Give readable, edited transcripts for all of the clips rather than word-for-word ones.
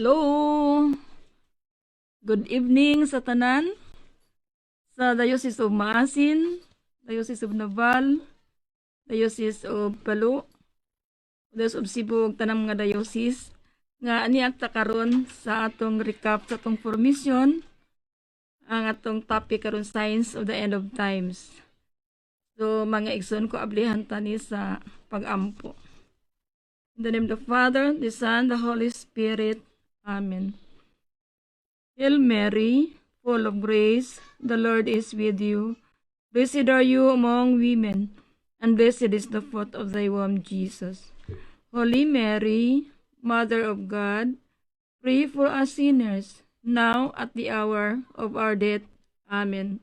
Hello! Good evening sa tanan, sa Diocese of Maasin, Diocese of Naval, Diocese of Palo, Diocese of Cebu, ug tanang mga diocese nga aniak ta karon sa atong recap sa atong formation ang atong topic karon signs of the end of times. So mga igsoon ko ablihan tani sa pag-ampo. In the name of the Father, the Son, the Holy Spirit. Amen. Hail Mary, full of grace, the Lord is with you. Blessed are you among women, and blessed is the fruit of thy womb, Jesus. Holy Mary, Mother of God, pray for us sinners, now at the hour of our death. Amen.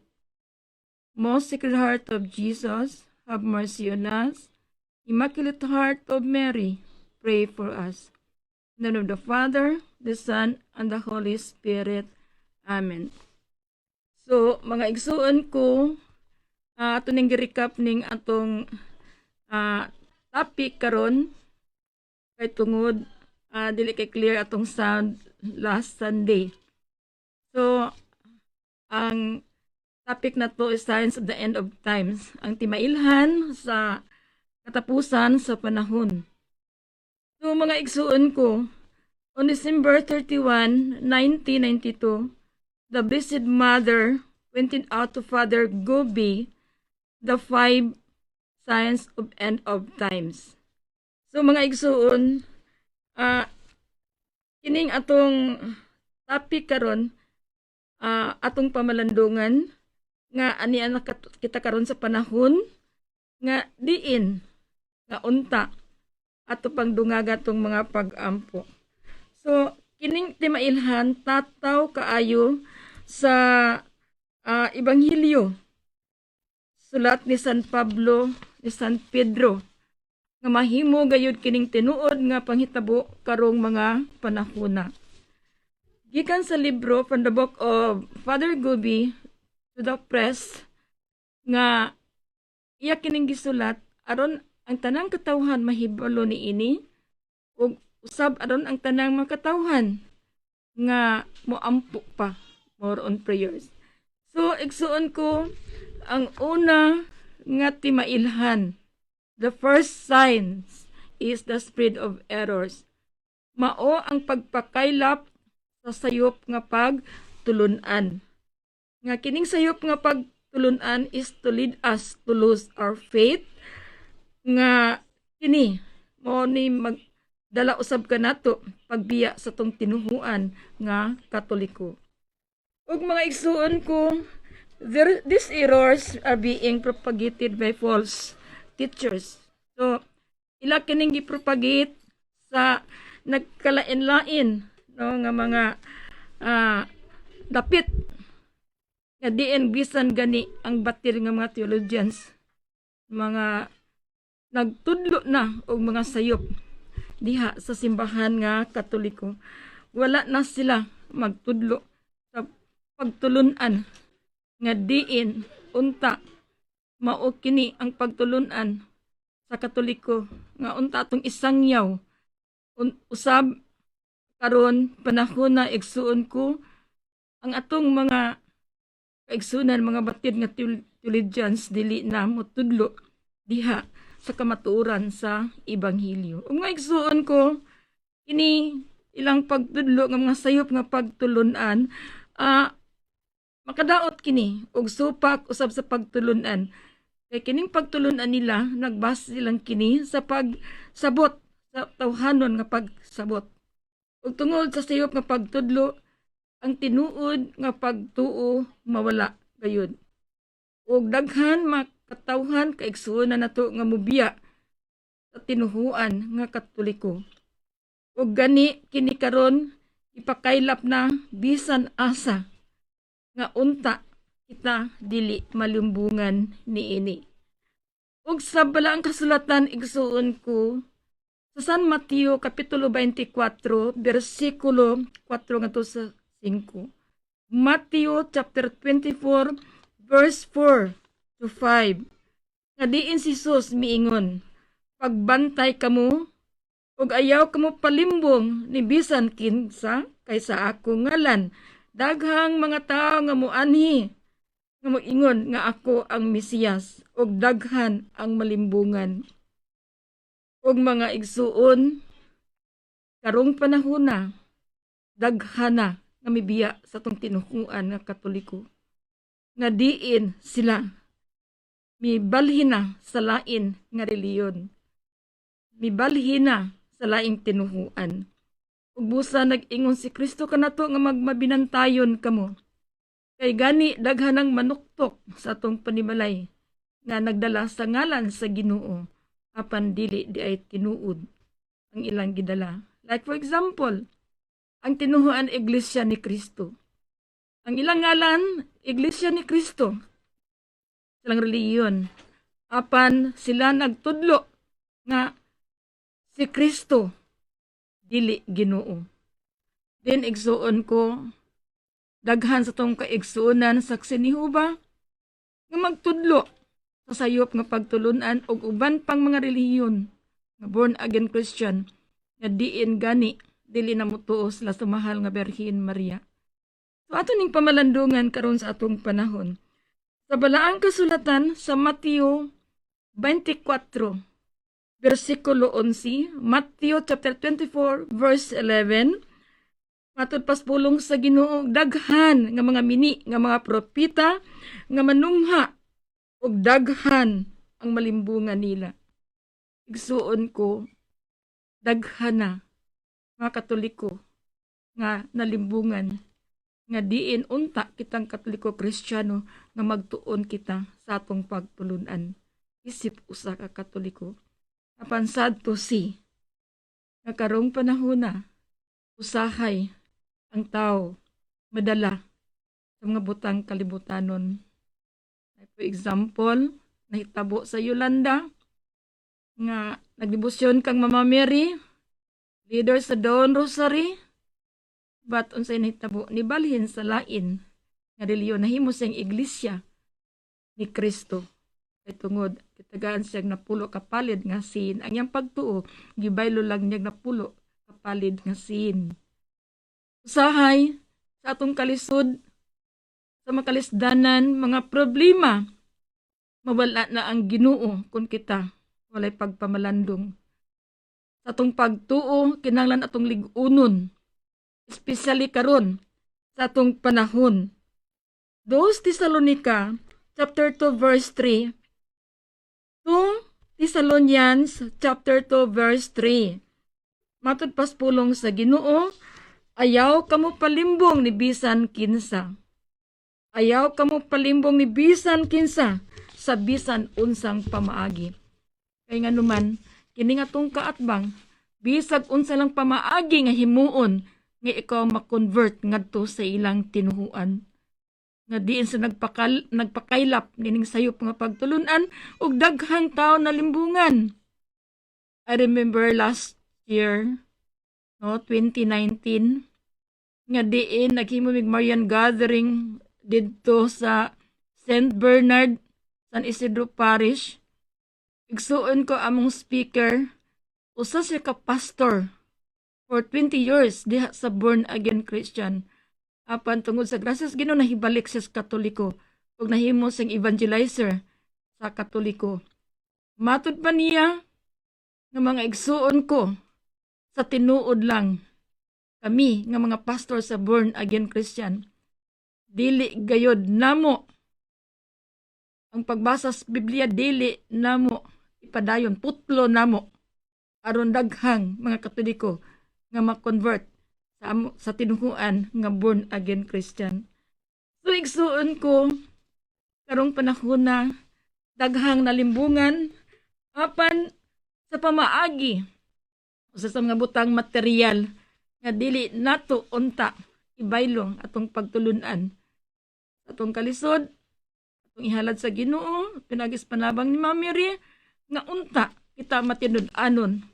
Most Sacred Heart of Jesus, have mercy on us. Immaculate Heart of Mary, pray for us. In the name of the Father, the Son, and the Holy Spirit. Amen. So, mga igsuon ko, ato ning gi-recap ning atong topic karon kay tungod dili kay clear atong sound last Sunday. So, ang topic na to is signs of the end of times. Ang timailhan sa katapusan sa panahon. So, mga igsuon ko, on December 31, 1992, the Blessed Mother pointed out to Father Gobi the 5 signs of end of times. So, mga igsuon, kining atong topic karon, atong pamalandungan, nga anian kita karon sa panahon, nga diin, nga unta, ato pang dungaga tong mga pag-ampo. So, kining timailhan tataw kaayo sa Ebanghelyo. Sulat ni San Pablo, ni San Pedro, nga mahimo gayud kining tinuod nga panghitabo karong mga panahona. Gikan sa libro from the book of Father Gobi to the press, nga iya kining gisulat aron ang tanang katawhan mahibalo niini ug usab aron ang tanang mga katawhan nga moampo pa more on prayers. So igsuon ko ang una nga timailhan. The first signs is the spread of errors. Mao ang pagpakaylap sa sayop nga pagtulunan. Nga kining sayop nga pagtulunan is to lead us to lose our faith. Nga kini mo ni magdala usab kanato pagbiya sa tong tinuhuan nga Katoliko. Ug mga igsuon ko, these errors are being propagated by false teachers. So ila kining gipropagate sa nagkalain-lain no nga mga dapit nga diin bisan gani ang batil nga mga theologians, mga nagtudlo na og mga sayop diha sa simbahan nga Katoliko. Wala na sila magtudlo sa pagtulunan nga diin unta mao kini ang pagtulunan sa Katoliko nga unta atong isangyaw usab karon panahon na igsuon ko ang atong mga kaigsunan, mga batid nga theologians dili na motudlo diha sa kamatuoran sa Ebanghelyo. Ug mga igsuon ko, ini ilang pagtudlo nga mga sayop nga pagtulunan, makadaot kini og supak usab sa pagtulunan. Kay kining pagtulunan nila nagbase silang kini sa pagsabot sa tawhanon nga pagsabot. Ug tungod sa sayop nga pagtudlo, ang tinuod nga pagtuo mawala gayud. Ug daghan makatawhan kaigsuonan nato nga mobiya sa tinuhuan nga Katoliko. Ug gani kini karon ipakaylap na bisan asa nga unta kita dili malumbungan niini. Ug sa balaang kasulatan igsuon ko sa San Mateo kapitulo 24 bersikulo 4 ngadto sa 5. Matthew chapter 24 verse 4 to 5. Nga diin si Jesus miingon, pagbantay kamo ug ayaw kamo palimbong ni bisan kinsa kaysa ako ngalan. Daghang mga tao nga moanhi nga moingon nga ako ang Mesiyas, ug daghan ang malimbungan. Ug mga igsuon, karong panahona, daghana nga mibiya sa tong tinuhuan nga Katoliko. Nga diin sila mibalhin sa lain nga reliyon. Mibalhin sa laing tinuhuan. Ug busa nag-ingon si Kristo kanato nga magmabinantayon kamo. Kay gani daghanang manuktok sa atong panimalay nga nagdala sa ngalan sa Ginoo apan dili di ay tinuod ang ilang gidala. Like for example, ang tinuhuan Iglesia ni Kristo. Ang ilang ngalan, Iglesia ni Kristo. Silang reliyon. Apan sila nagtudlo nga si Kristo dili Ginoo. Then igsuon ko, daghan sa tong kaigsuonan sa Jehovah nga magtudlo sa sayop nga pagtulunan og uban pang mga relihiyon nga born again Christian nga diin gani dili na mutuo sila sa mahal nga Birhen Maria. So ato ning pamalandungan karon sa atong panahon. Sa balaang kasulatan sa Mateo 24 versikulo 11, Matthew chapter 24 verse 11, matod paspulong sa Ginoo daghan nga mga mini nga mga propeta nga manungha ug daghan ang malimbungan nila. Igsuon ko, daghana mga Katoliko nga nalimbungan nga diin unta kitang Katoliko Kristiyano nga magtuon kita sa atong pagtulunan. Isip usa ka Katoliko. Apan sadto nga karong panahona usahay ang tao madala sa mga butang kalibutanon. For example, nahitabo sa Yolanda nga nagdebosyon kang Mama Mary, leader sa Dawn Rosary, but unsay nahitabo ni balhin sa lain nga reliyon nahimo siyang iglesia ni Kristo. Kay tungod kitagaan siyang napulo kapalid nga sin. Ang iyang pagtuo gibaylo lang niya napulo kapalid nga sin. Usahay sa atong kalisod sa makalisdanan mga problema mawala na ang Ginoo kung kita walay pagpamalandong. Sa atong pagtuo kinahanglan atong lig-unon, especially karon sa atong panahon. 2 Tesalonica chapter 2 verse 3. 2 Thessalonians chapter 2 verse 3. Matod paspulong sa Ginoo, ayaw kamo palimbong ni bisan kinsa. Ayaw kamo palimbong ni bisan kinsa sa bisan unsang pamaagi. Kay nga naman, kini nga tong kaatbang, bisag unsa lang pamaagi nga himuon nga ikaw makonvert ngadto sa ilang tinuhuan. Nga diin sa nagpakaylap nining sayop nga pagtulunan ug daghang tao na limbungan. I remember last year, 2019, nga diin naghimo mig Marian gathering didto sa St. Bernard, San Isidro Parish. Igsuon ko among speaker, usa siya ka pastor for 20 years diha sa born again Christian. Apan tungod sa grasya sa Ginoo nahibalik siya sa Katoliko ug nahimo siyang evangelizer sa Katoliko. Matud pa niya nga mga igsuon ko sa tinuod lang kami nga mga pastor sa born again Christian, dili gayod namo ang pagbasa sa Biblia, dili namo ipadayon, putlo namo aron daghang mga Katoliko nga ma-convert sa tinuhuan nga born again Christian. So igsuon ko karong panahon na daghang nalimbungan apan sa pamaagi sa mga butang material nga dili nato unta ibaylong atong pagtulunan atong kalisod atong ihalad sa Ginoo pinagis panabang ni Mama Mary nga unta kita matinud-anon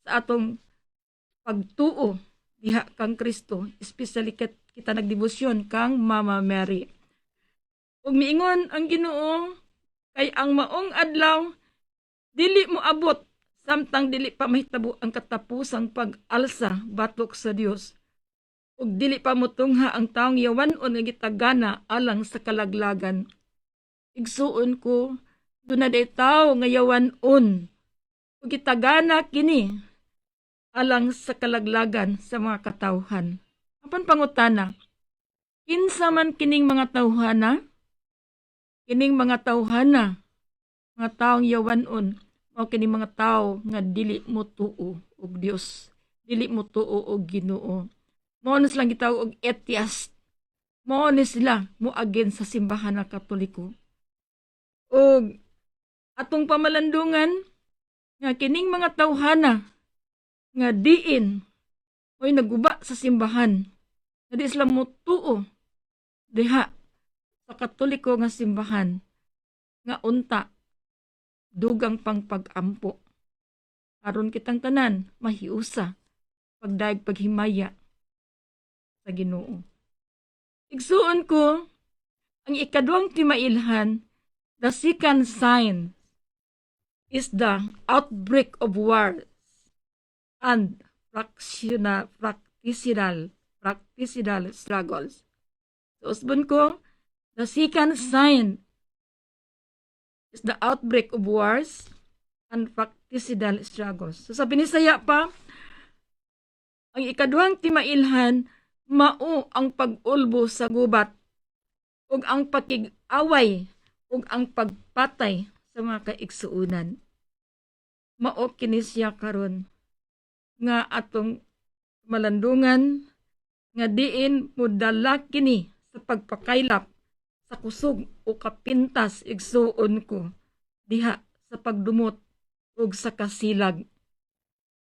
sa atong pagtuo diha kang Kristo, especially kita nagdebosyon kang Mama Mary. Ug miingon ang Ginoo kay ang maong adlaw dili mo abot samtang dili pa mahitabo ang katapusang pag-alsa batok sa Dios ug dili pa motungha ang taong yawan-on nga gitagana alang sa kalaglagan. Igsuon ko, doon na day tao nga yawan-on ug gitagana kini alang sa kalaglagan sa mga katawhan. Apan pangutana, kinsa man kining mga tawhana? Kining mga tawhana, mga taong yawan-on, o kining mga tao nga dili mo tuo og Dios, dili mo tuo og Ginoo. Mao na silang gitawag og atheist. Mao ni sila moagin sa simbahan ng Katoliko. Og atong pamalandungan nga kining mga tawhana nga diin oy naguba sa simbahan. Nga di sila motuo diha sa Katoliko nga simbahan nga unta dugang pang pag-ampo. Aron kitang tanan mahiusa pagdaig paghimaya sa Ginoo. Igsuon ko ang ikaduhang timailhan, the second sign is the outbreak of wars and practical struggles. So, usbon ko, the second sign is the outbreak of wars and practical struggles. So, sa Binisaya pa, ang ikaduhang timailhan, mao ang pag-ulbo sa gubat ug ang pakig-away ug ang pagpatay sa mga kaigsuunan. Mao kini siya karon nga atong malandungan nga diin mudala kini sa pagpakaylap sa kusog o kapintas igsuon ko diha sa pagdumot ug sa kasilag.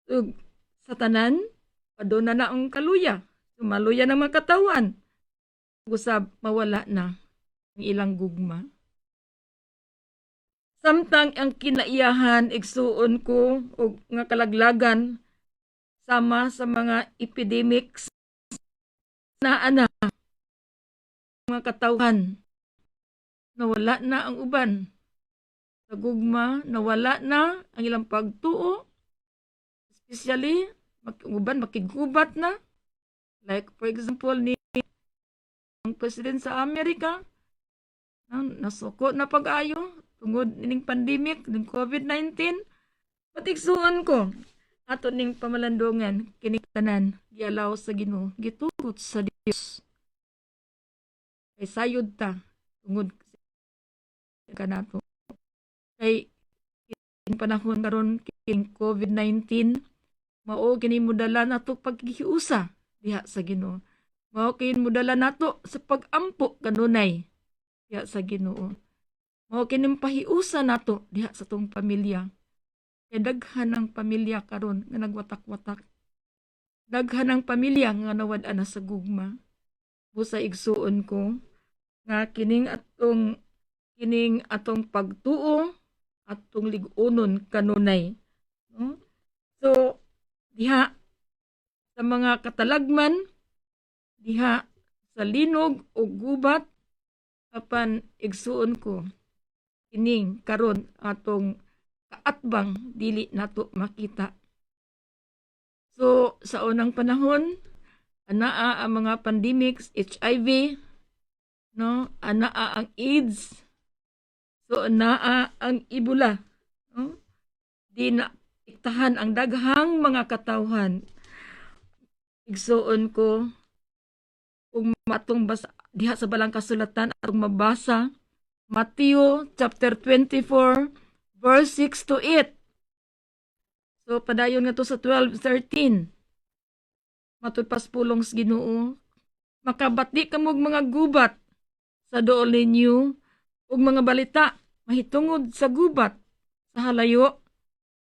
Ug sa tanan paduna na ang kaluya. Maluya ng mga katawan. Usab mawala na ang ilang gugma. Samtang ang kinaiyahan igsuon ko o nga kalaglagan sama sa mga epidemics na mga katawhan. Nawala na ang uban. Sa gugma, nawala na ang ilang pagtuo. Especially, uban makigubat na. Like, for example, ni ang president sa Amerika, nasuko na pag-ayo, tungod ning pandemic, ng COVID-19, patigsuon ko, ato ning pamalandungan, kiniktanan, gialaw sa Ginoo, gitugot sa Dios. Kay sayod ta, tungod ka nato. Kay, kining panahon karon kining COVID-19, mao kini mudala nato paghiusa diha sa Ginoo. Mao kini mudala nato sa pag-ampo kanunay diha sa Ginoo. Mao kini pahiusa nato diha sa tong pamilya. Kay daghan ang pamilya karon nga nagwatak-watak. Daghan ang pamilya nga nawad-an na sa gugma. Busa igsuon ko nga kining atong pagtuo atong lig-unon kanunay. No? So diha sa mga katalagman, diha sa linog o gubat, apan igsuon ko, kining karon atong kaatbang dili nato makita. So, sa unang panahon, anaa ang mga pandemics, HIV, no? Anaa ang AIDS, so anaa ang Ebola, no? Di na iktahan ang daghang mga katawhan. Igsuon ko kung matong basa diha sa balang kasulatan atong mabasa Matthew chapter 24 verse 6 to 8. So padayon nga to sa 12:13. Matud pas pulong sa Ginoo, makabati kamog mga gubat sa duol ninyo ug mga balita mahitungod sa gubat sa halayo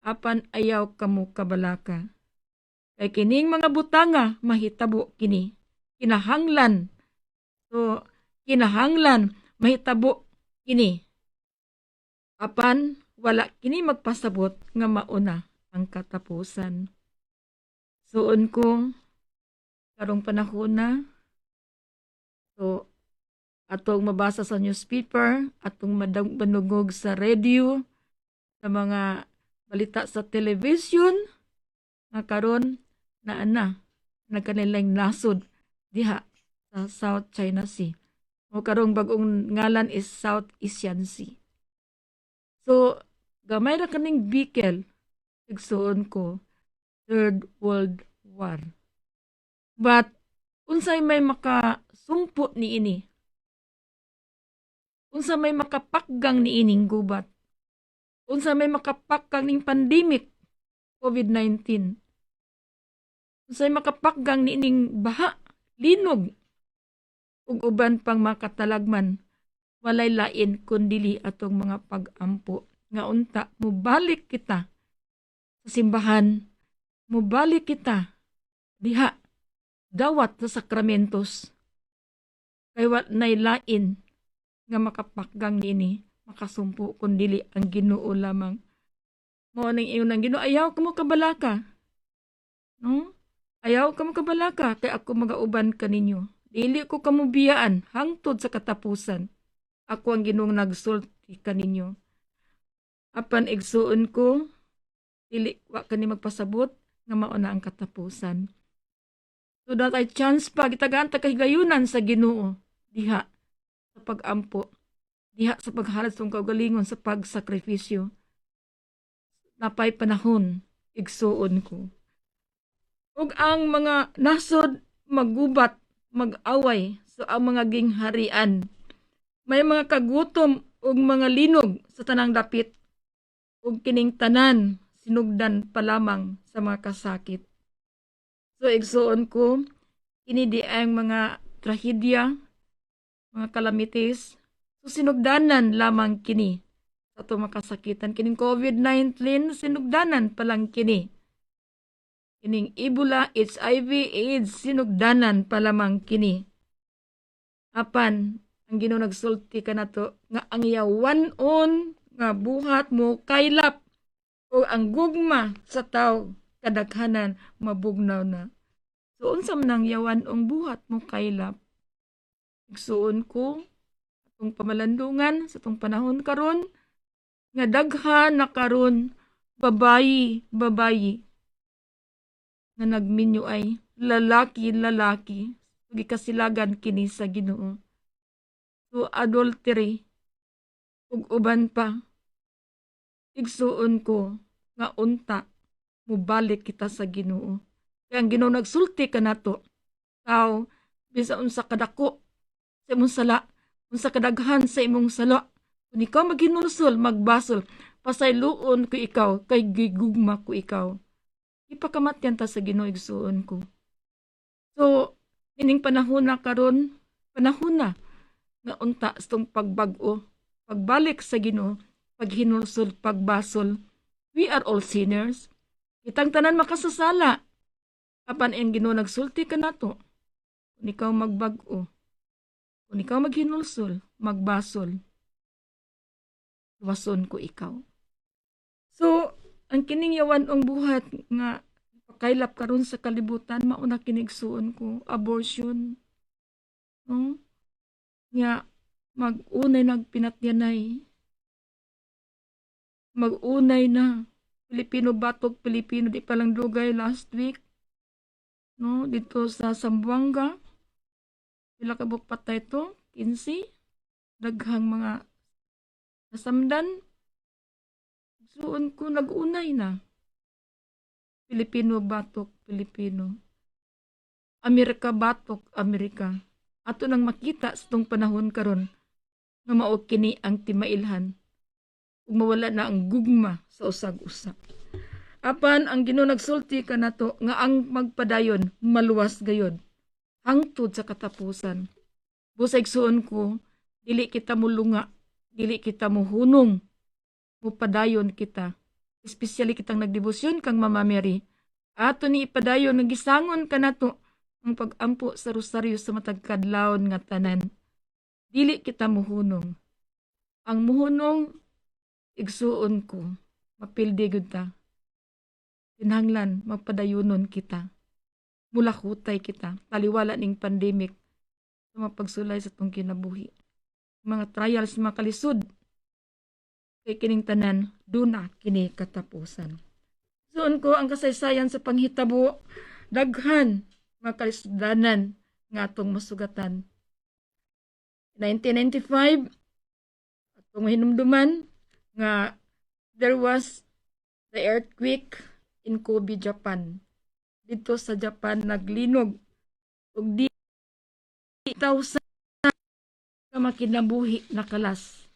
apan ayaw kamo kabalaka. Kay kining mga butanga mahitabo kini. Kinahanglan. So, kinahanglan mahitabo kini. Apan, wala kini magpasabot nga mauna ang katapusan. Suon ko, karong panahon na, so, atong mabasa sa newspaper, atong banugog sa radio, sa mga balita sa television nga karon na nagkanilang nasod diha sa South China Sea. O karong bagong ngalan is South Asian Sea. So, gamay ra kaning bikel, igsuon ko, Third World War. But, unsay may makasumpo ni ini? Unsa may makapakgang ni ining gubat? Unsa may makapakgang ning pandemic, COVID-19? Unsay makapakgang ni ining baha, linog, ug uban pang makatalagman, walay lain kundili atong mga pag-ampo nga unta mubalik kita sa simbahan, mubalik kita diha dawat sa sakramentos kay wa nay lain nga makapakgang nini makasumpo kundili ang Ginoo lamang. Mao ning ingon ng Ginoo, ayaw ka mo kabalaka, no? Ayaw ka mo kabalaka kay ako magauban kaninyo. Dili ko kamubiyaan hangtod sa katapusan. Ako ang Ginoong nagsulti kaninyo. Apan igsuon ko, dili wa kani magpasabot nga mao na ang katapusan. So that ay chance pa gitagaan ta kahigayunan sa Ginoo diha sa pag-ampo, diha sa paghalad sa kaugalingon sa pagsakripisyo. Napay panahon igsuon ko. Ug ang mga nasod maggubat, mag-away sa ang mga gingharian. May mga kagutom ug mga linog sa tanang dapit ug kining tanan sinugdan pa lamang sa mga kasakit. So igsuon ko, kini di ang mga trahedya, mga calamities, so sinugdanan lamang kini sa ato makasakitan. Kining COVID-19 sinugdanan pa lang kini. Kining Ebola, HIV, AIDS, sinugdanan pa lamang kini. Apan, ang Ginoo nagsulti ka na to, nga ang yawanon nga buhat mo kaylap o ang gugma sa tao kadaghanan mabugnaw na. So, unsam nang yawanong buhat mo kaylap? Igsuon ko, atong pamalandungan sa atong panahon karon nga daghan na karon babayi nga nagminyo ay lalaki, gikasilagan kini sa Ginoo. So adultery ug uban pa, igsuon ko nga unta mubalik kita sa Ginoo. Kaya ang Ginoo nagsulti kanato, tao bisan unsa kadako sa imong sala, unsa kadaghan sa imong sala, kung ikaw maghinulsol, magbasol, pasayloon ko ikaw, kay gigugma ko ikaw. Ipakamatyan ta sa Ginoo igsuon ko. So, ining panahon na karon, panahon na nga unta sa tong pagbag-o, pagbalik sa Ginoo, paghinulsol, pagbasol. We are all sinners. Kitang tanan makasasala. Apan ang Ginoo nagsulti kanato. Kung ikaw magbag-o, kung ikaw maghinulsol, magbasol, wason ko ikaw. So, ang kining yawanong buhat nga pakaylap karon sa kalibutan, mauna kinigsuon ko, abortion. No? Nga, mag-unay nagpinatyanay. Mag-unay na. Pilipino batok, Pilipino di palang dugay last week. No? Dito sa Zamboanga. Pila ka buk patay to? 15. Daghang mga nasamdan. Suon ko nag-unay na. Pilipino batok, Pilipino. Amerika batok, Amerika. Ato nang makita sa tong panahon karon nga mao kini ang timailhan ug mawala na ang gugma sa usag-usa. Apan ang Ginoo nagsulti kanato nga ang magpadayon maluwas gayod hangtod sa katapusan. Busay suon ko, dili kita mulunga, dili kita muhunong, mupadayon kita. Especially kitang nagdebosyon kang Mama Mary. Ato ni ipadayon nagisangon kanato ang pag-ampo sa rosaryo sa matag kadlawon nga tanan. Dili kita muhunong. Ang muhunong igsuon ko, mapildi gud ta. Tinahanglan magpadayonon kita. Mulakutay kita, taliwala ning pandemic sa mapagsulay sa tong kinabuhi. Mga trials, mga kalisod, kay kining tanan duna kini katapusan. Suon ko ang kasaysayan sa panghitabo, daghan makalisdanan nga atong masugatan. 1995, atong hinumduman nga there was the earthquake in Kobe, Japan. Dito sa Japan naglinog og di 1,000 ka makinabuhi na kalas.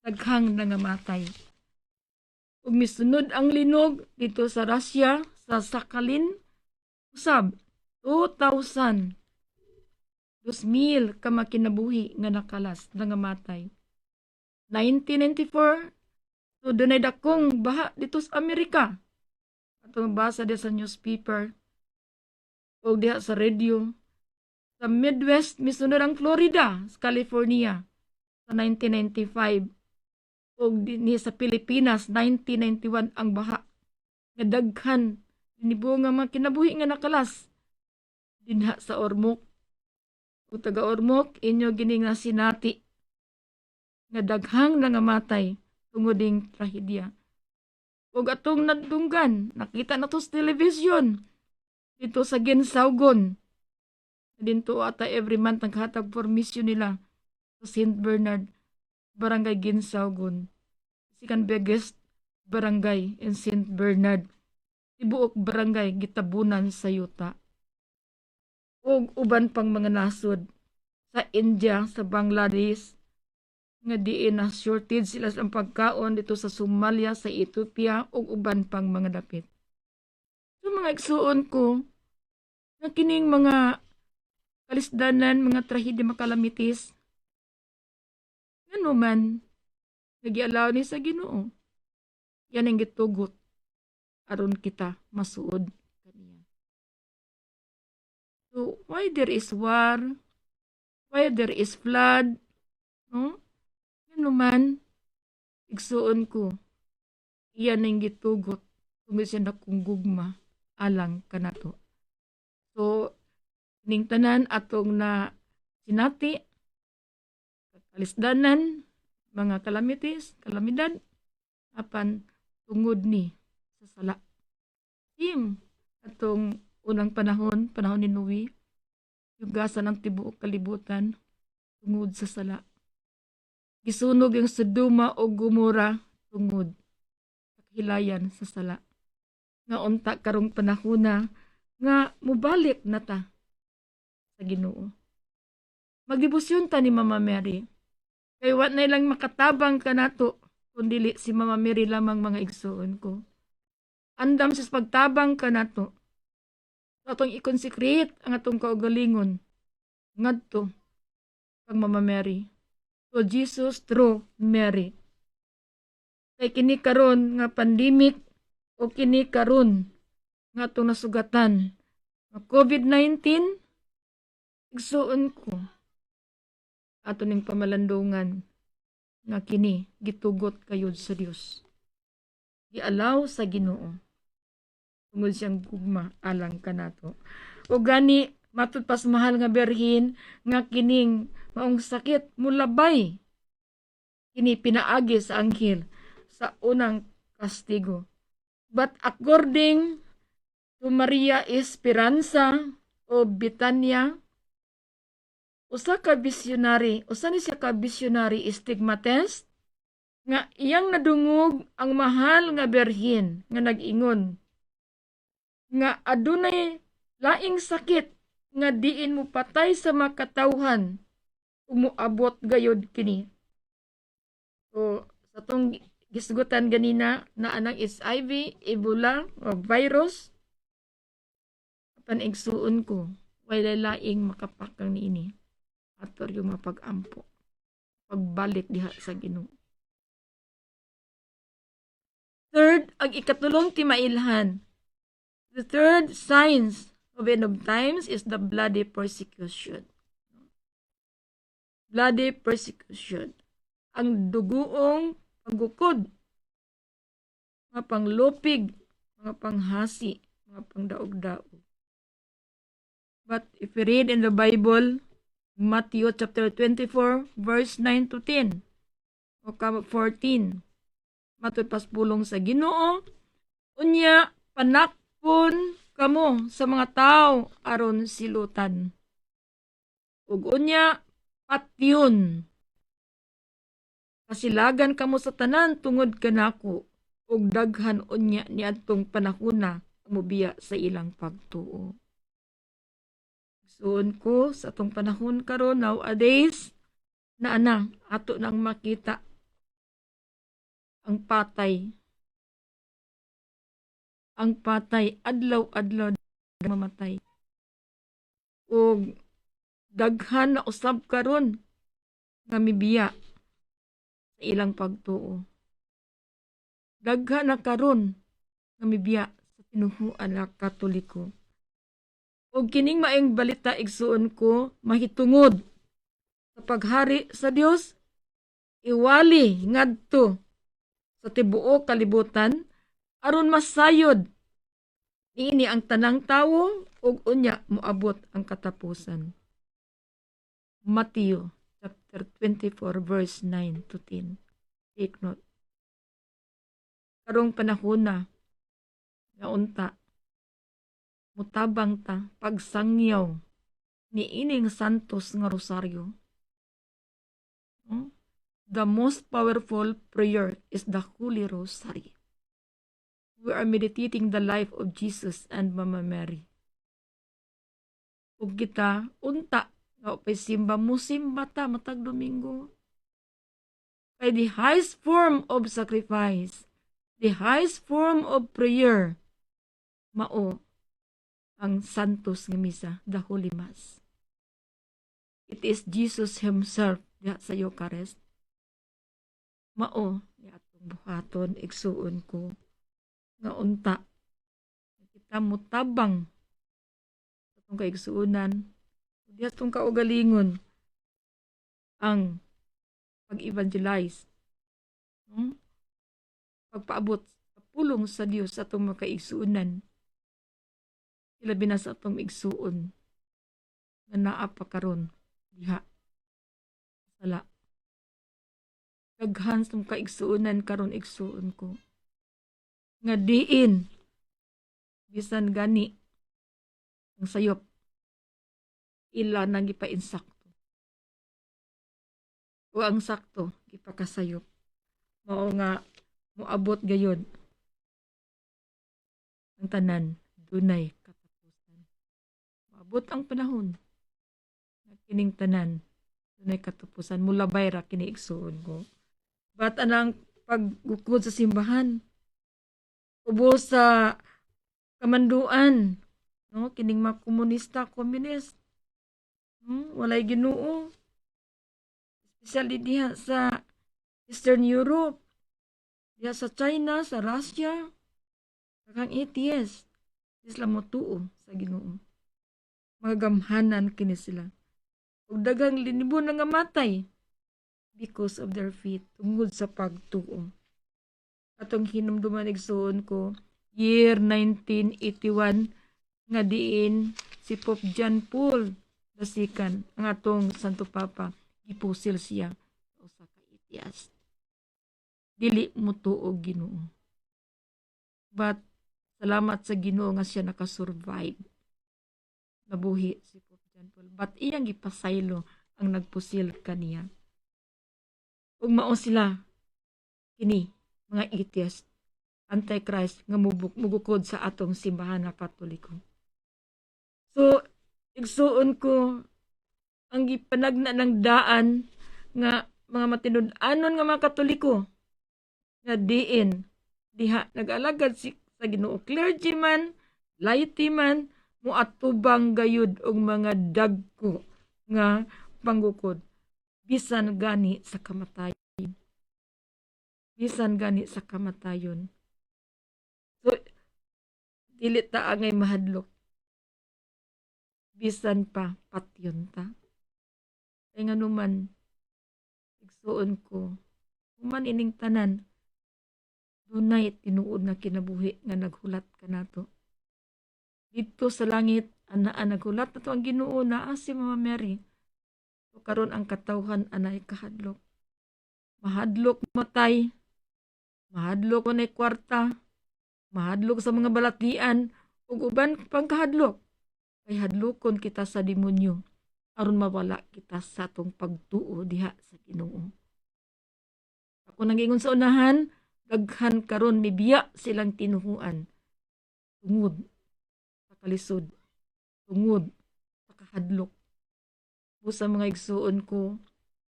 Daghang nangamatay. Ug misunod ang linog dito sa Russia, sa Sakhalin, usab 2,000 2,000 ka makinabuhi nga nakalas, nangamatay. 1994, so dunay dakong baha dito sa Amerika. Atong basa di sa newspaper o diha sa radio. Sa Midwest, misunod ang Florida, sa California, sa 1995. O dinhi sa Pilipinas, 1991 ang baha. Nga daghan, dinibo nga mga kinabuhi nga nakalas. Dinha sa Ormoc. O taga Ormoc, inyo gining nga sinati. Nga daghang nangamatay, tungod ding trahedya. O atong nadunggan, nakita na to sa television. Dito sa Ginsaugon. Dinto ata every month naghatag permission nila sa St. Bernard, Barangay Ginsaugon. Sikan biggest barangay in St. Bernard. Tibuok barangay gitabunan sa yuta. O uban pang mga nasod sa India, sa Bangladesh, nga diin na shortage sila sa pagkaon dito sa Somalia, sa Ethiopia, o uban pang mga dapit. So mga igsuon ko, na kining mga kalisdanan, mga trahedya makalamitis, ngano man, nagialaw ni sa Ginoo. Yan ang gitugot, aron kita masuod kaniya. So, why there is war, why there is flood, no? Ngano man, igsuon ko, yan ang gitugot, tungod siya na kung gugma, alang kanato. So, ning tanan atong na sinati, kalisdanan, mga kalamitis, kalamidad, apan tungod ni sa sala. Tim, atong unang panahon ni Noe, yugasan ang tibuok kalibutan, tungod sa sala. Gisunog yung Sodoma o Gomora, tungod sa kahilayan sa sala. Nga unta karong panahon na, nga mubalik na ta sa Ginoo. Magdibusyon ta ni Mama Mary. Kay wat na lang makatabang ka nato, kundili si Mama Mary lamang mga igsuon ko. Andam sa pagtabang ka nato. Atong i-consecrate ang atong kaugalingon. Ngadto kang Mama Mary. So Jesus through Mary. Kay kini karon nga pandemic o kini karon nga itong nasugatan nga COVID-19, igsuon ko ato ning pamalandungan nga kini gitugot kayod sa Dios. Gialaw sa Ginoo. Tungod siyang gugma alang kanato. O gani matud pas mahal nga berhin nga kining maong sakit mulabay. Kini pinaagi sa anghel sa unang kastigo. But according to Maria Esperanza o Betania, usa ni siya ka visionary stigmatist nga iyang nadungog ang mahal nga berhin nga nag-ingon nga adunay laing sakit nga diin mo patay sa makatawhan umuabot gayod kini. So sa tong gisgutan ganina na anang HIV, Ebola o virus, panigsuon ko, wala laing makapakang niini. Ator yung mapag-ampo. Pagbalik diha sa Ginoo. Third, ang ikatulong timailhan. The third signs of end of times is the bloody persecution. Bloody persecution. Ang duguong paggukod, mga panglupig, mga panghasi, mga pangdaog-daog. But if we read in the Bible, Matthew chapter 24, verse 9 to 10, o 14, matud paspulong sa Ginoo, unya panakpon kamo sa mga tao aron silutan. Ug unya patyon. Kasilagan kamo sa tanan tungod kanako ug daghan unya niadtong panahona mubiya sa ilang pagtuo. Suon ko sa atong panahon karon nowadays na ato nang makita ang patay. Ang patay adlaw-adlaw mamatay. Ug daghan na usab karon nga mibiya sa ilang pagtuo. Daghan na karon nga mibiya sa tinuhuan na Katoliko. Ug kining maayong balita igsuon ko mahitungod sa paghari sa Dios iwali ngadto sa tibuok kalibutan aron masayod niini ang tanang tawo ug unya moabot ang katapusan. Matthew chapter 24 verse 9 to 10. Take note. Karong panahon na nga unta mutabang ta pagsangyaw ni ining santos nga rosaryo. The most powerful prayer is the Holy Rosary. We are meditating the life of Jesus and Mama Mary. Ug kita unta nga upay simba musimba ta matag Domingo. Kay the highest form of sacrifice, the highest form of prayer, mao ang Santos nga Misa, the Holy Mass. It is Jesus Himself diha sa Eucharist. Mao ni atong buhaton igsuon ko nga unta kita mutabang atong kaigsuonan diha atong kaugalingon ang pag-evangelize, pagpaabot sa pulong sa Dios sa atong mga kaigsuonan. Ilabi na sa atong igsuon nga naa pa karon diha sala. Daghan sa mga kaigsuonan karon igsuon ko nga diin bisan gani ang sayop ila nang gipainsakto o ang sakto gipakasayop mao nga moabot gayud ang tanan dunay katapusan. Moabot ang panahon nga kining tanan dunay katapusan. Mulabay ra kini igsuon ko. But anang paggukod sa simbahan ubos sa kamanduan, no? Kining mga komunista, communist, walay Ginoo. Especially diha sa Eastern Europe, diha sa China, sa Russia, kang atheist, sila motuo sa Ginoo. Mga gamhanan kini sila. Ug daghang linibo na nga matay because of their faith, tungod sa pagtuo. Atong hinumduman igsuon ko, year 1981, nga diin si Pope John Paul II, ang atong Santo Papa, ipusil siya sa usa ka atheist. Dili mo tuog Ginoo. But salamat sa Ginoo nga siya nakasurvive. Nabuhi si Pope John Paul. But iyang gipasaylo ang nagpusil kaniya. Ug mao sila kini mga atheist, antichrist nga mugukod sa atong simbahan nga Katoliko. So igsuon ko ang gipanagna ng daan nga mga matinud-anon nga mga Katoliko nga diin diha nag-alagad sa Ginoo, clergyman, laity man, muatubang gayud og mga dagko nga panggukod bisan gani sa kamatayon. Bisan gani sa kamatayon. So dili ta angay mahadlok. Bisan pa patyon ta. Kay nganuman igsuon ko, human ining tanan dunay tinuod na kinabuhi nga naghulat kanato. Dito sa langit anaa naghulat nato ang Ginoo naa si Mama Mary. So karon ang katawhan anay kahadlok. Mahadlok matay Mahadlok ko na kwarta, mahadlok sa mga balatian, ug uban pang kahadlok. Kay hadlokon kita sa demonyo aron mawala kita sa atong pagtuo diha sa Ginoo. Ako nang sa unahan, daghan karon mibiya silang tinuhuan tungod sa kalisod, tungod sa kahadlok. Sa mga igsuon ko,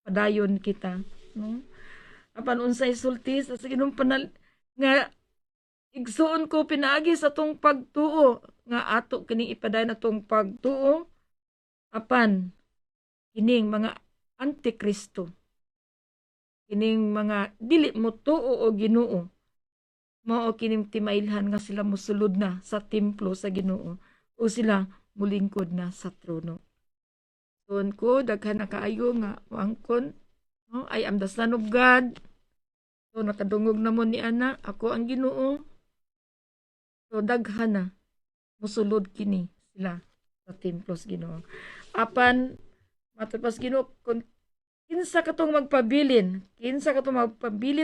padayon kita, no? Apan unsay sulti sa Ginoong nga igsuon ko pinaagi sa tong pagtuo nga ato kining ipadayon atong pagtuo apan kining mga antikristo, kining mga dili mo tuo o Ginoo, mao kining timailhan nga sila mosulod na sa templo sa Ginoo o sila mulingkod na sa trono. Doon ko daghan na kaayo nga wangkon, no? I am the Son of God. So nakadungog na mo ni ana, ako ang Ginoo. So daghan na mosulod kini sila sa templo sa Ginoo. Apan matapas Ginoo kung kinsa katong magpabilin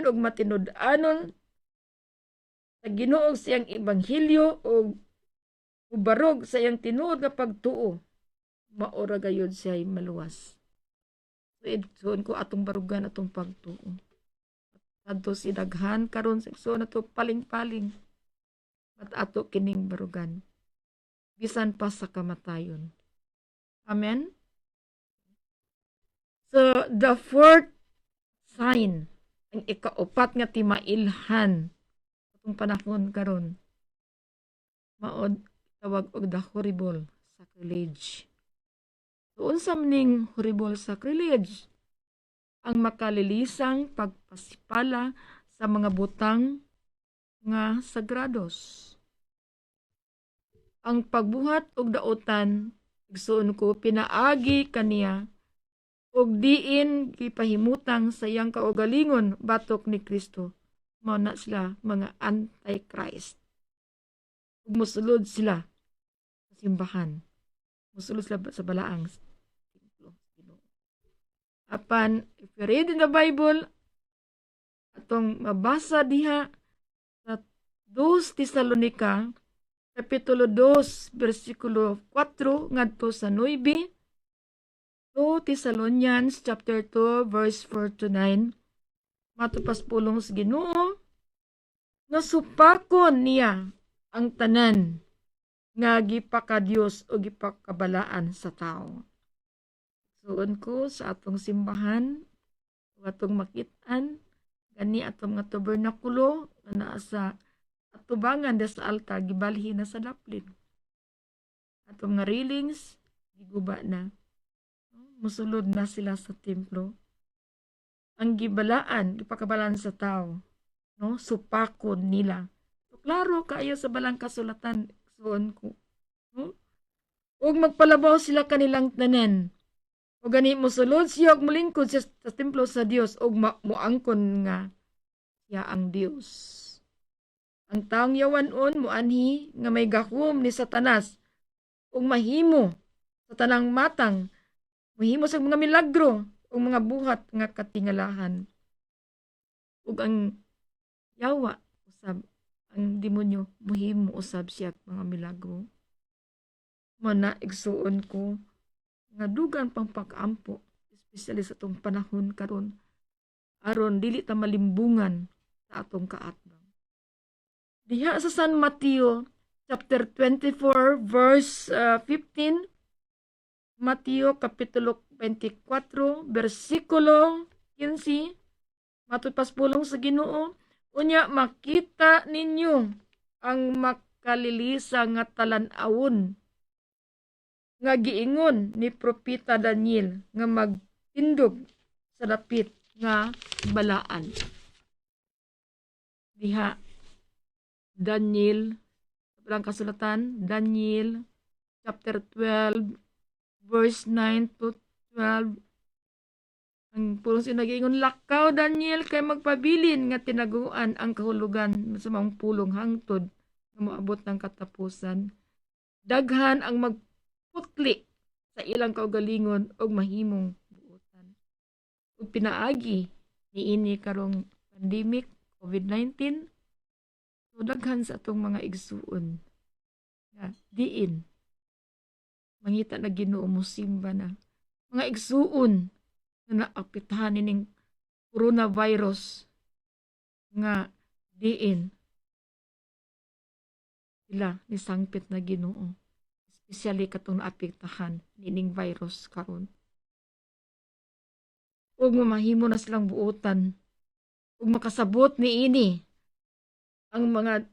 og matinud-anon sa Ginoo siyang ebanghelyo o barog sa iyang tinuod nga pagtuo, maora gayud siya maluwas. So idsoon ko atong barugan atong pagtuo. Adto si daghan karon sa igsoon nato paling-paling. At ato kining barugan. Bisan pa sa kamatayon. Amen? So, the fourth sign, ang ikaupat nga timailhan atong panahon karon, maod tawag og the horrible sacrilege. So, unsa maning horrible sacrilege? Ang makalilisang pagpasipala sa mga butang nga sagrados. Ang pagbuhat og daotan, igsoon ko pinaagi kaniya og diin gipahimutang sa iyang kaugalingon batok ni Kristo. Mao na sila mga antichrist. Ug mosulod sila sa simbahan. Mosulod sila sa balaang templo. Apan, if you read in the Bible, atong mabasa diha sa 2 Tesalonica, Kapitulo 2, versikulo 4, ngadto sa 9, 2 Thessalonians, chapter 2, verse 4 to 9, matupas pulong sa Ginoo, nga supakon niya ang tanan nga gipakadiyos o gipakabalaan sa tao. Suon ko sa atong simbahan, atong makit-an, gani atong nga tabernakulo na naa sa atubangan des sa altar, gibalhin na sa daplin. Atong nga railings, giguba na. Musulod na sila sa templo. Ang gibalaan, gipakabalaan sa tao, no? Supakon nila. So, klaro kaayo sa balang kasulatan, suon ko. No? Ug magpalabaw sila kanilang tanan. O gani mosulod siya og mulingkod sa templo sa Dios og muangkon nga siya ang Dios. Ang taong yawanon muanhi nga may gahom ni Satanas ug mahimo sa tanang matang, mahimo sa mga milagro o mga buhat nga katingalahan. Ug ang yawa usab ang demonyo mahimo usab siya mga milagro. Mana igsuon ko nga dugan pang pag-ampo, especially sa atong panahon karon, aron dili ta malimbungan sa atong kaatbang. Diha sa San Mateo chapter 24 verse 15, Mateo kapitulo 24 bersikulo 15, matupas pulong sa Ginoo, unya makita ninyo ang makalilisa nga talan-awon nga giingon ni propeta Daniel nga magtindog sa dapit nga balaan. Diha Daniel, walang kasulatan, Daniel chapter 12 verse 9 to 12. Ang pulong sinagingon, lakaw Daniel kay magpabilin nga tinaguan ang kahulugan sa mga pulong hangtod nga moabot ng katapusan. Daghan ang magputli sa ilang kaugalingon og mahimong buotan. Ug pinaagi niini karong pandemic COVID-19. So daghan sa atong mga igsuon nga diin mangita na Ginoo mosimba na. Mga igsuon na naapektuhan ning coronavirus nga diin sila ni sangpit na Ginoo. Especially katong naapektuhan nining virus karon. Ug mamahimo na silang buotan ug makasabot ni ini ang mga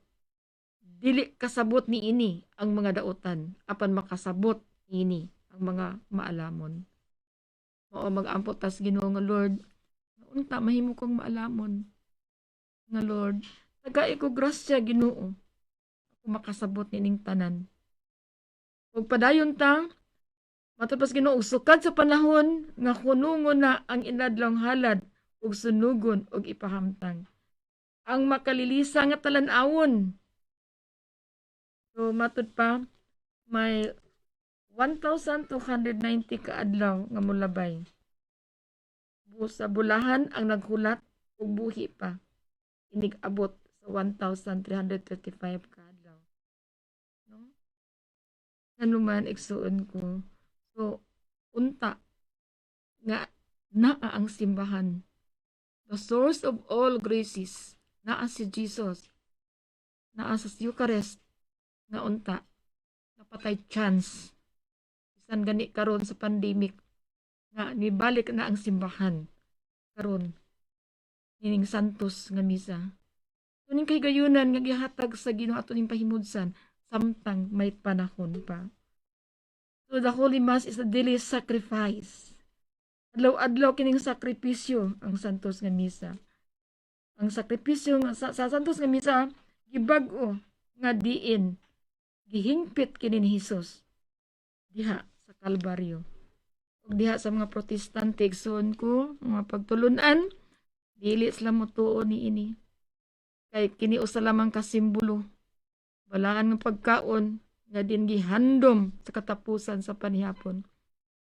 dili kasabot ni ini ang mga daotan apan makasabot ini ang mga maalamon. Mao mag-ampot tas Ginoo nga Lord, unta mahimo kong maalamon nga Lord, tagai ko grasya Ginoo ako makasabot nining tanan. Ug padayon ta matapos Ginoo sukad sa panahon nga hunungon na ang inadlawng halad ug sunugon ug ipahamtang ang makalilisa nga talan-awon. So matud pa may 1,290 ka adlaw nga molabay. Sa bulahan ang naghulat ug buhi pa inig abot sa 1,335 ka adlaw. No? Ano man igsuon ko. So unta nga naa ang simbahan. The source of all graces naa si Jesus. Naa sa Eucharist nga unta napatay chance bisan gani karon sa pandemic nga nibalik na ang simbahan karon nining santos nga misa. Kuning kay gayunan nga gihatag sa Ginoo ato ning pahimudsan samtang may panahon pa. So the Holy Mass is a daily sacrifice. Adlaw-adlaw kining sakripisyo ang santos nga misa. Ang sakripisyo sa santos nga misa gibag-o nga diin gihingpit kini ni Hesus diha sa Kalbaryo. Ug diha sa mga Protestante igsoon ko mga pagtulunan dili sila motuo ni ini. Kay kini usa lamang ka simbolo balaan ng pagkaon nga din gihandom sa katapusan sa panihapon.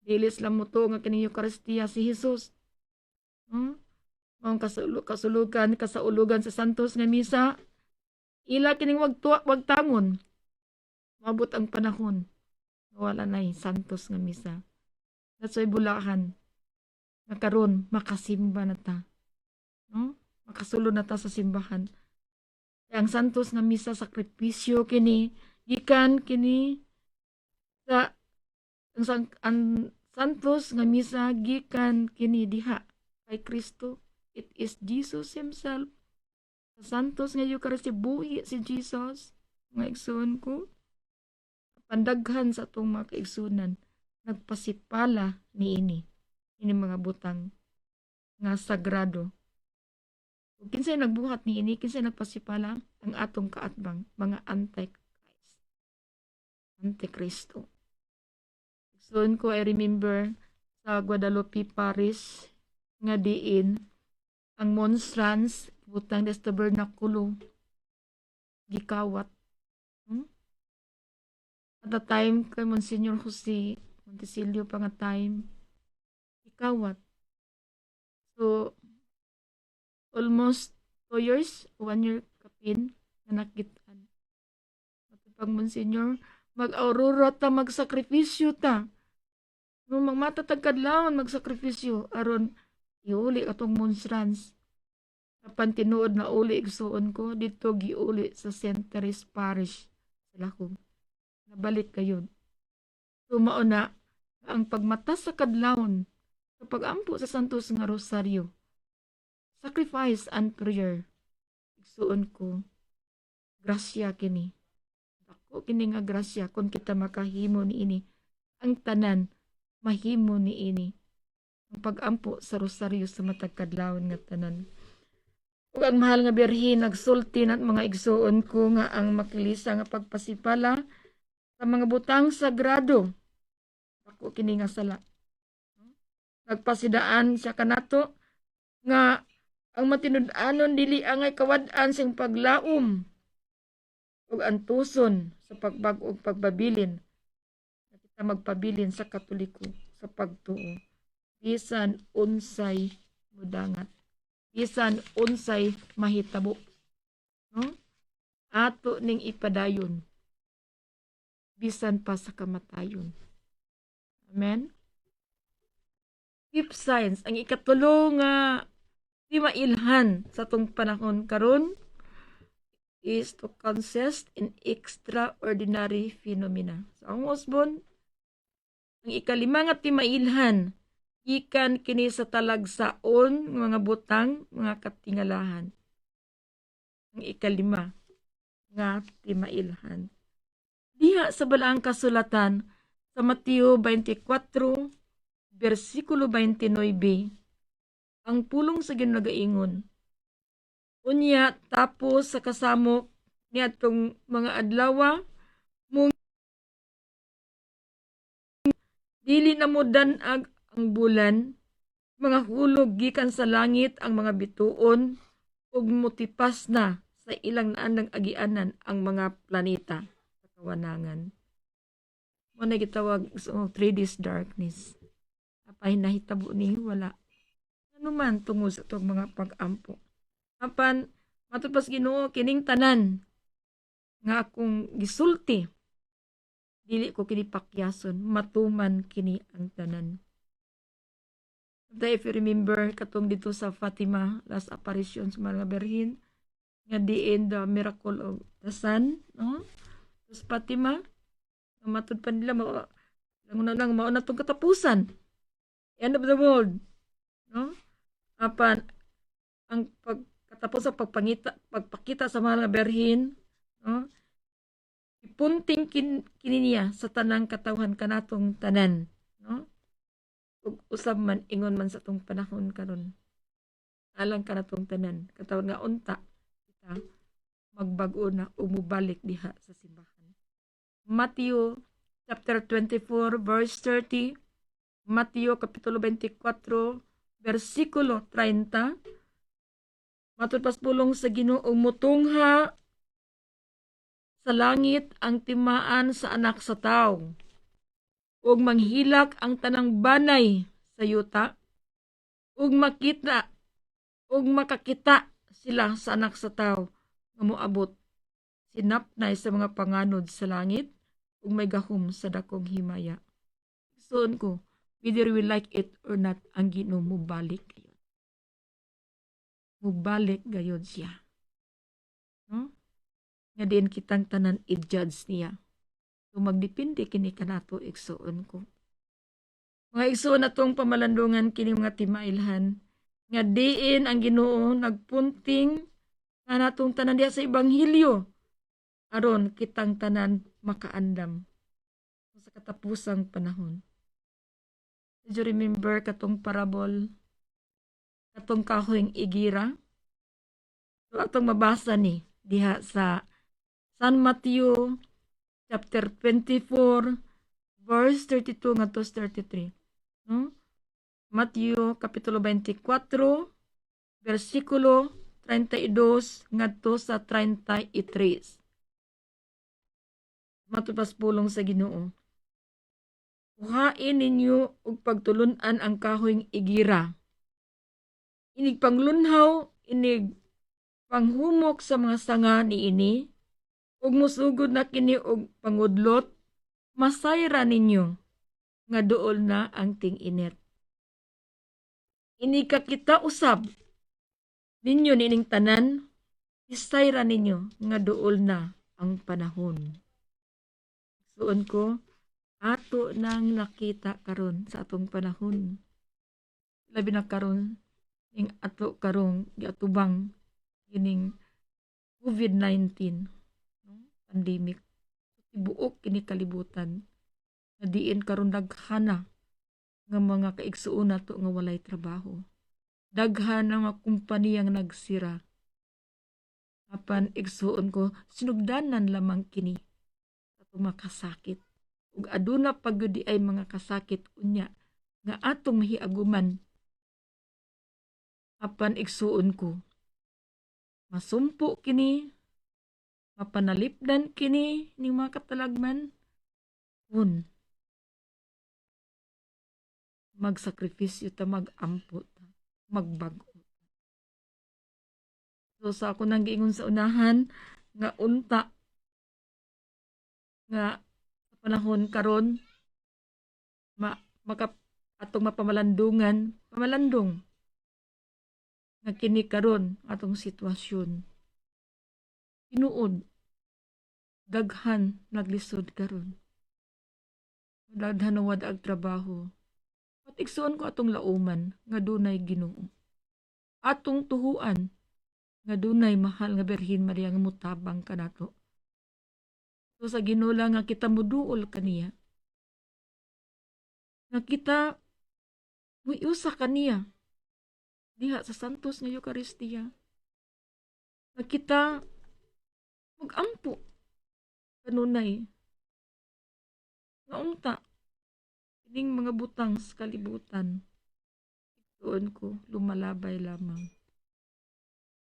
Dili sila motuo nga kini Eucharistia si Hesus. Ang kasaulugan sa santos nga misa ila kining wag tangon. Mabot ang panahon. Wala na'y santos nga misa. That's why bulahan. Nga karon makasimba na ta. No? Makasulo na ta sa simbahan. Ang santos nga misa sakripisyo kini gikan kini sa ang santos nga misa gikan kini diha kay Kristo. It is Jesus himself. Sa santos nga Eucharistia buhi si Jesus. Nga igsoon ko pandaghan sa atong mga kaigsunan nagpasipala ni ini mga butang nga sagrado. Ug kinsay nagbuhat ni ini, kinsay nagpasipala ang atong kaatbang mga Antikristo. So ko I remember sa Guadalupe Parish nga diin ang monstrance butang des tabernakulo gikawat. At the time, kay Monsignor Jose Montesilio pa nga time, ikawat. So, almost 2 years, 1 year kapin, na nakitaan. At pag Monsignor, mag-aurora ta, magsakripisyo ta. Nung magmatatag kadlawon, magsakripisyo, aron, iuli atong monstrance. Apan tinuod na uli igsuon ko, dito giuli sa St. Teres Parish, sa Lakog. Nabalik kayo. Tumao na ang pagmatas sa kadlawon sa pagampo sa santos nga rosaryo. Sacrifice and prayer. Igsuon ko, grasya kini. Dako kini nga grasya kung kita makahimo ni ini. Ang tanan, mahimo ni ini. Ang pagampo sa rosaryo sa matag kadlawon nga tanan. Ug ang mahal nga birhen nagsulti nat mga igsuon ko nga ang makilisa nga pagpasipala sa mga butang sagrado. Ako kini nga sala. Nagpasidaan siya kanato nga ang matinud-anon dili angay kawad-an sing paglaom ug antuson sa pagbag-o ug pagbabilin. Kita magpabilin sa Katoliko sa pagtuo. Bisan unsay mudangat. bisan unsay mahitabo, no? Ato ning ipadayon bisan pa sa kamatayon. Amen. Fifth signs, ang ikatulo nga di mailhan sa tong panahon karon is to consist in extraordinary phenomena. So, ang usbon, ang ikalima nga ti mailhan, ikan kini sa talagsaon, mga butang, mga katingalahan. Ang ikalima nga ti mailhan. Diha sa balaang kasulatan sa Mateo 24, versikulo 29, ang pulong sa ginagaingon. Unya tapos sa kasamok niadtong mga adlaw mong dili na mo danag ang bulan, mga hulog gikan sa langit ang mga bituon ug motipas na sa ilang naandang agianan ang mga planeta sa kawanangan. Mo na gitawag so 3 days darkness. Apay nahitabo ni wala. Ano man tungod sa itong mga pag-ampo. Apan matupas Ginoo kining tanan nga akong gisulti, dili ko kini pakyason, matuman kini ang tanan. If you remember katong dito sa Fatima last apparition sa mga berhin nga diin the miracle of the sun, no? Sa Fatima matud pa nila mao na tong katapusan, end of the world, no? Apan ang pagkatapos sa pagpakita sa mga berhin, no? Ipunting kini niya sa tanang katawhan kanatong tanan, no? Ug usab man ingon man sa tong panahon karon. Alang kanatong tanan, katawhan nga unta kita magbag-o na umubalik diha sa simbahan. Matthew chapter 24 verse 30, Matthew kapitulo 24 versikulo 30. Matud pas pulong sa Ginoo, mutungha sa langit ang timaan sa anak sa tao, ug manghilak ang tanang banay sa yuta, ug makakita sila sa anak sa tao nga moabot sinapnay sa mga panganod sa langit ug may gahom sa dakong himaya. Soon ko, whether we like it or not, ang Ginoo mubalik gayud. Mubalik gayud siya. No? Nga din kitang tanan i-judge niya. So magdepende kini kanato igsuon ko. Mga igsuon natong pamalandungan kini mga timailhan nga diin ang Ginoo nagpunting nga natong tanan diha sa ebanghelyo aron kitang tanan makaandam sa katapusang panahon. Did you remember katong parable katong kahoyng igira? So atong mabasa ni diha sa San Mateo chapter 24 verse 32 ngadto 33. No? Mateo kapitulo 24 versikulo 32 ngadto sa 33. Matupas pulong sa Ginoo. Uhain ninyo og pagtulun-an ang kahoyng igira. Inig panglunhaw, inig panghumok sa mga sanga niini, ug musugod na kini og pangudlot, masayra ninyo nga duol na ang ting-init. Inig kakita usab ninyo nining tanan, isayra ninyo nga duol na ang panahon. Suon ko, ato nang nakita karon sa atong panahon. Labi na karon ning ato karong giatubang kining COVID-19, no? Pandemic. Tibuok kini kalibutan nga diin karon daghana nga mga kaigsuon nato nga walay trabaho. Daghan nga kumpanyang nagsira. Apan igsuon ko, sinugdanan lamang kini sa makasakit. Ug aduna pagudi ay mga kasakit unya nga atong mahiaguman. Apan igsuon ko, masumpo kini, mapanalipdan kini ning mga katalagman, kun magsakripisyo ta, magampo ta, magbago. So sa ako nang giingon sa unahan nga unta nga sa panahon karon ma maka atong mapamalandungan, pamalandong nga kini karon atong sitwasyon. Tinuod daghan naglisod karon. Daghan nawad ag trabaho. At igsuon ko atong lauman nga dunay Ginoo. Atong tuhuan nga dunay mahal nga Birhen Maria nga mutabang kanato. So sa Ginoo lang nga kita muduol kaniya. Nga kita muiusa kaniya diha sa santos nga Eucharistia. Nga kita magampo kanunay nga unta kining mga butang sa kalibutan. Doon ko lumalabay lamang.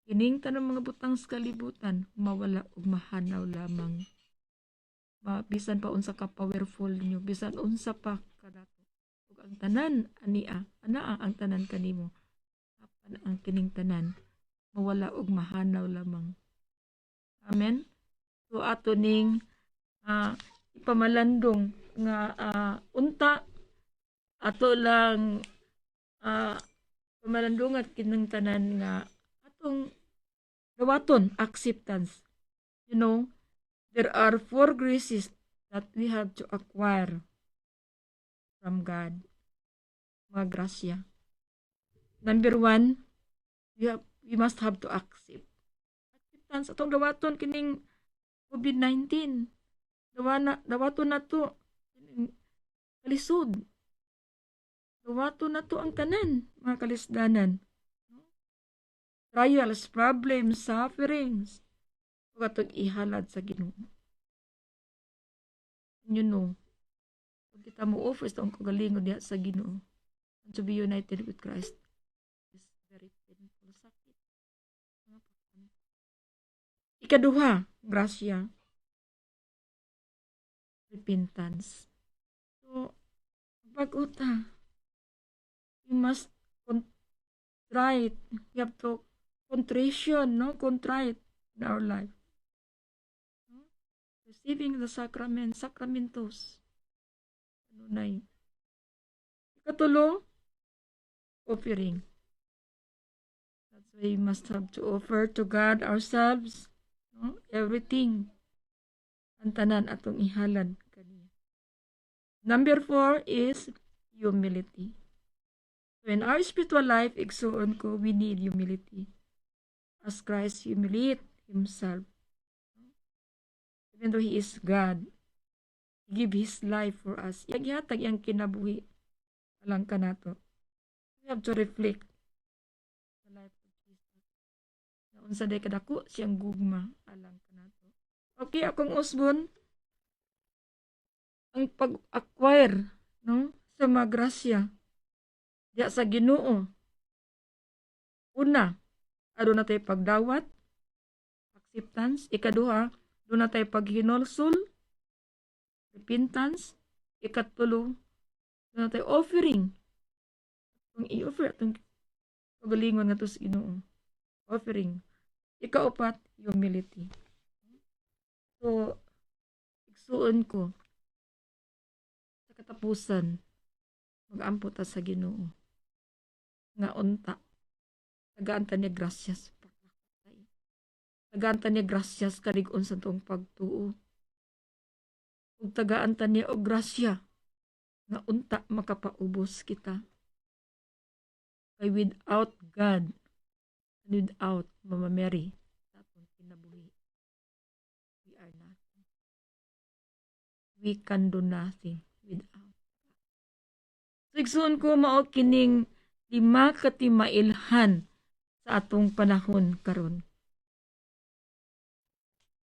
Kining tanang mga butang sa kalibutan mawala ug mahanaw lamang. Bisan pa unsa ka powerful niyo, bisan unsa pa kanato. Ug ang tanan anaa ang tanan kanimo. Apan ang kining tanan mawala ug mahanaw lamang. Amen. So ato ning ipamalandong nga unta ato lang pamalandungan kinang tanan nga atong dawaton acceptance. You know, there are 4 graces that we have to acquire from God. Mga grasya. Number 1, we must have to accept. Acceptance atong dawaton kining COVID-19. Dawaton na to kalisod. Dawaton na to ang tanan, mga kalisdanan. Trials, problems, sufferings. Ug atong ihalad sa Ginoo. You know, kung kita mo offer sa kagalingon diha sa Ginoo, to be united with Christ is very painful. Sakit. Ikaduha, grasya. Repentance. So, pag-uta, you must contrite. You have to contrition, no? Contrite in our life. No? Receiving the sacramentos. Ano na yun? Ikatulo, offering. That's why we must have to offer to God ourselves, no? Everything. Ang tanan atong ihalad kaniya. Number 4 is humility. So in our spiritual life, igsuon ko, we need humility. As Christ humiliate Himself. Even though He is God, He give His life for us. Yaghatag yang kinabuhi. Alang ka nato. We have to reflect the life of Jesus. Unsa day kadako siyang gugma alang ka nato. Okay, akong usbon, ang pag-acquire, no, sa mga grasya diya sa Ginoo. Una, aduna tay pagdawat, acceptance. Ikaduha, aduna tay paghinulsol, repentance. Ikatulo, aduna tay offering. Kung i-offer atong pagalingon nga to sa Ginoo. Offering. Ikaupat, humility. So, igsuon ko sa katapusan, mag-ampo ta sa Ginoo nga unta tagaan ta niya grasyas tagaan ta niya grasyas kalig-on sa tuong pagtuo ug tagaan ta niya og grasya nga unta makapaubos kita kay without God and without Mama Mary sa atong kinabuhi we are nothing. We can do nothing without. Sigsuon ko mao kining 5 katimailhan sa atong panahon karon.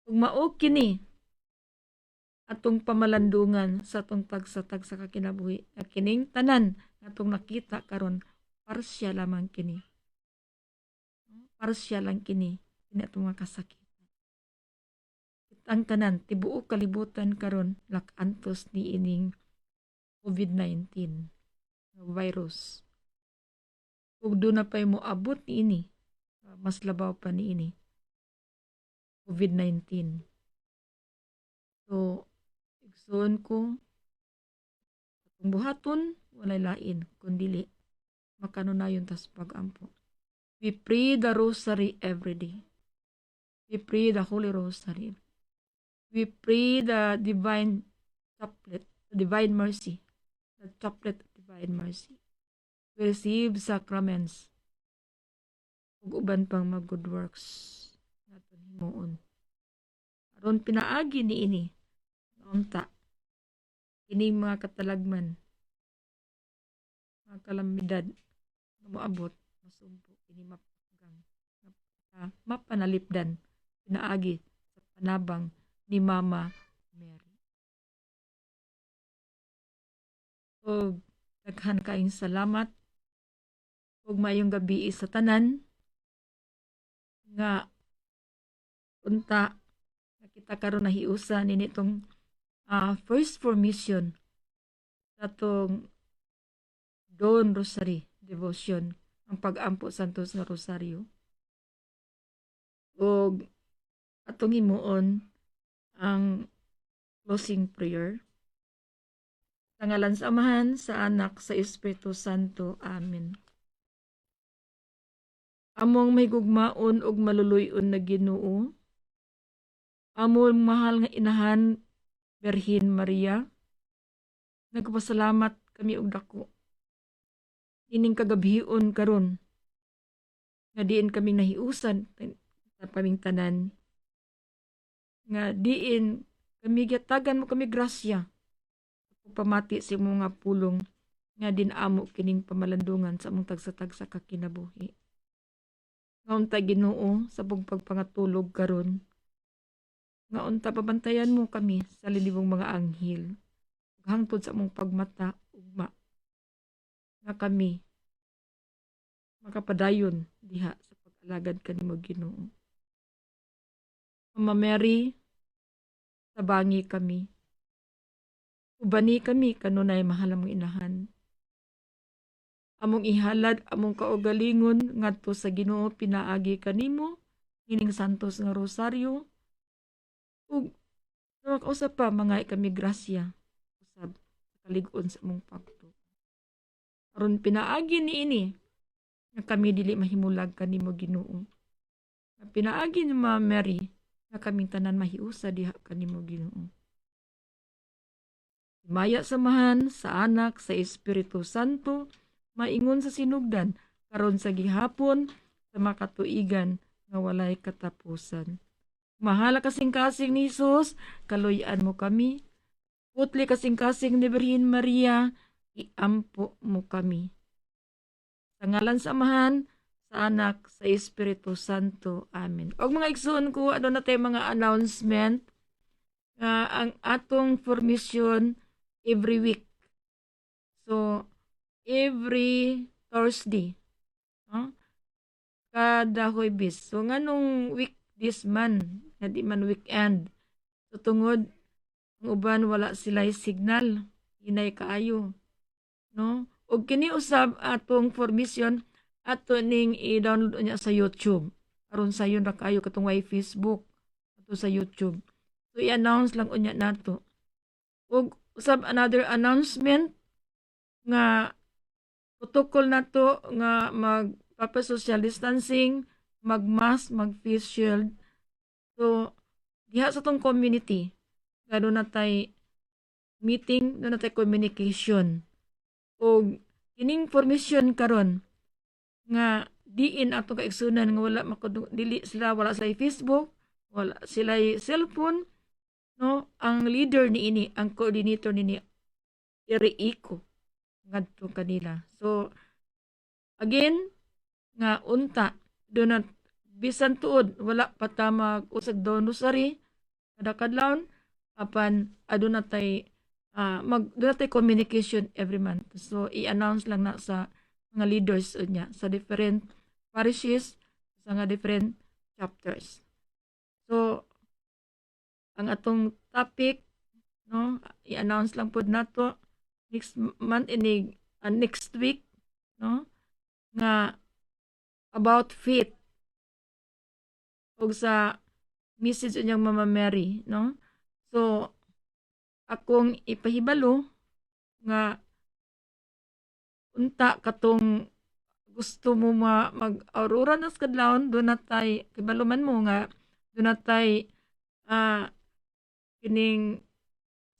Kung mao kini atong pamalandungan sa atong tagsa-tag sa kakinabuhi, na kining tanan atong nakita karon parsya lamang kini. Parsya lang kini atong mga kasakit. Ang tanan tibuok kalibutan karon lakantos ni ining COVID-19 virus. Ug do na pay mo abot ni ini mas labaw pa niini COVID-19. So igsoon ko kung buhaton walay lain kundili makanunayon tas pagampo. We pray the rosary every day. We pray the Holy Rosary. We pray the divine chaplet, the divine mercy, the chaplet of divine mercy. We receive sacraments ug uban pang mga good works naton himuon. Aron pinaagi niini unta kining mga katalagman, mga kalamidad nga moabot masumpo kini mapanalipdan pinaagi sa panabang ni Mama Mary. O daghan kaayong salamat ug mayong gabi sa tanan nga unta nakita karon nahiusa nini itong first formation sa itong Dawn Rosary Devotion, ang pag-ampo Santos nga Rosaryo. O atong himuon ang closing prayer. Sa ngalan sa Amahan, sa Anak, sa Espiritu Santo. Amen. Among may gugmaon og maluluyon na Ginoo, among mahal nga inahan Birhen Maria, nagpasalamat kami og dako ining kagabhion karon nga diin kami nahiusan sa pamingtanan nga diin kami gyatagan mo kami grasya pamati sa mga pulong nga dinamo kining pamalandungan sa among tagsa-tagsa ka kinabuhi. Nga unta Ginoo sa pagpangatulog karon nga unta pabantayan mo kami sa lilibong mga anghel hangtod sa among pagmata ugma nga kami makapadayon diha sa pag-alagad kanimo Ginoo. Mama Mary, tabangi kami. Ubani kami kanunay mahal mong inahan. Among ihalad among kaugalingon ngadto sa Ginoo pinaagi kanimo hining santos nga rosaryo ug usap pa mga kami grasya usab sa kalig-on sa among pagtuo. Aron pinaagi niini nga kami dili mahimulag kanimo Ginoo. Nga pinaagi ni Mama Mary nga kaming tanan mahiusa diha kanimo Ginoo. Maya samahan sa Anak, sa Espiritu Santo, maingon sa sinugdan karon sa gihapon sa makatuigan nga walay katapusan. Mahala kasing-kasing ni Jesus, kaluy-an mo kami. Putli kasing-kasing ni Birhen Maria, iampo mo kami. Sa ngalan sa Amahan, sa Anak, sa Espiritu Santo. Amen. Og mga igsoon ko, ano na tayo mga announcement ang atong formation every week. So, every Thursday. Kada Huwebes. So, nganong week this man, di man weekend. So, tungod, ang uban wala sila'y signal. Hinay kaayo. No? O kini usab atong formation ato ning i-download niya sa YouTube. Aron sa yun ra kayo katong way Facebook ato sa YouTube. So, i-announce lang unya nato. O usab another announcement nga protocol nato nga magpapa-social distancing, mag-mask, mag-face shield. So, diha sa tong community, doon na tay meeting, doon na tay communication. O kining formation karon nga diin ato kaigsunan nga wala dili sila wala sa Facebook, wala sila cellphone, no? Ang leader niini, ang coordinator niini iriiko ngadto kanila. So again nga unta do na bisan tuod wala pa ta mag-usag daw rosary kada kadlawon apan aduna tay doon tay communication every month. So i-announce lang na sa mga leaders niya sa different parishes sa mga different chapters. So ang atong topic, no, i-announce lang pod nato next month ini next week, no, nga about faith o sa message niyang Mama Mary, no? So, akong ipahibalo nga unta katong gusto mo mag-aurora nas kadlawon do natay kibaluman mo nga do natay ah kining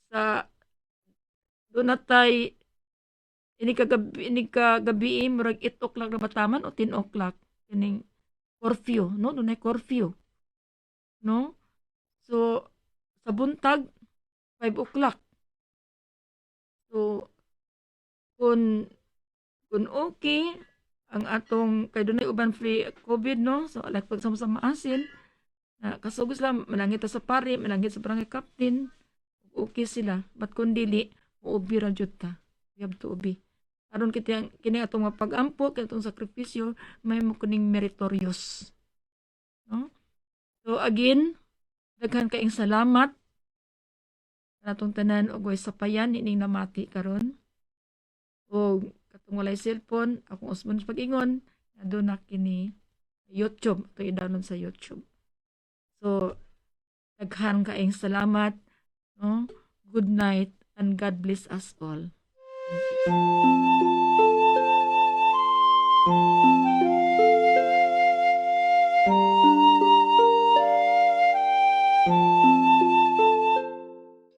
sa do natay ini kagabi murag 8 o'clock na bataman o 10 o'clock kining curfew, no? Dunay curfew, no? So, sa buntag 5 o'clock. So, kung kung okay ang atong kay dunay uban free COVID, no? So, like pagsama-sama asin, na kasugos lang manangit ta sa pari, manangit sa barangay captain, okay sila. But kung dili, uubi ra jud ta. We have to ubi. Aron kini atong mga pag-ampo, kini atong sakripisyo, may mo kuning meritorious. No? So again, daghan kaing salamat sa atong tanan og way sapayan ining namati karon. O katong walay cellphone, akong usbon sa pag-ingon, adun na kini YouTube, ito i-download sa YouTube. So, daghan kaing salamat, no? Good night and God bless us all. Thank you.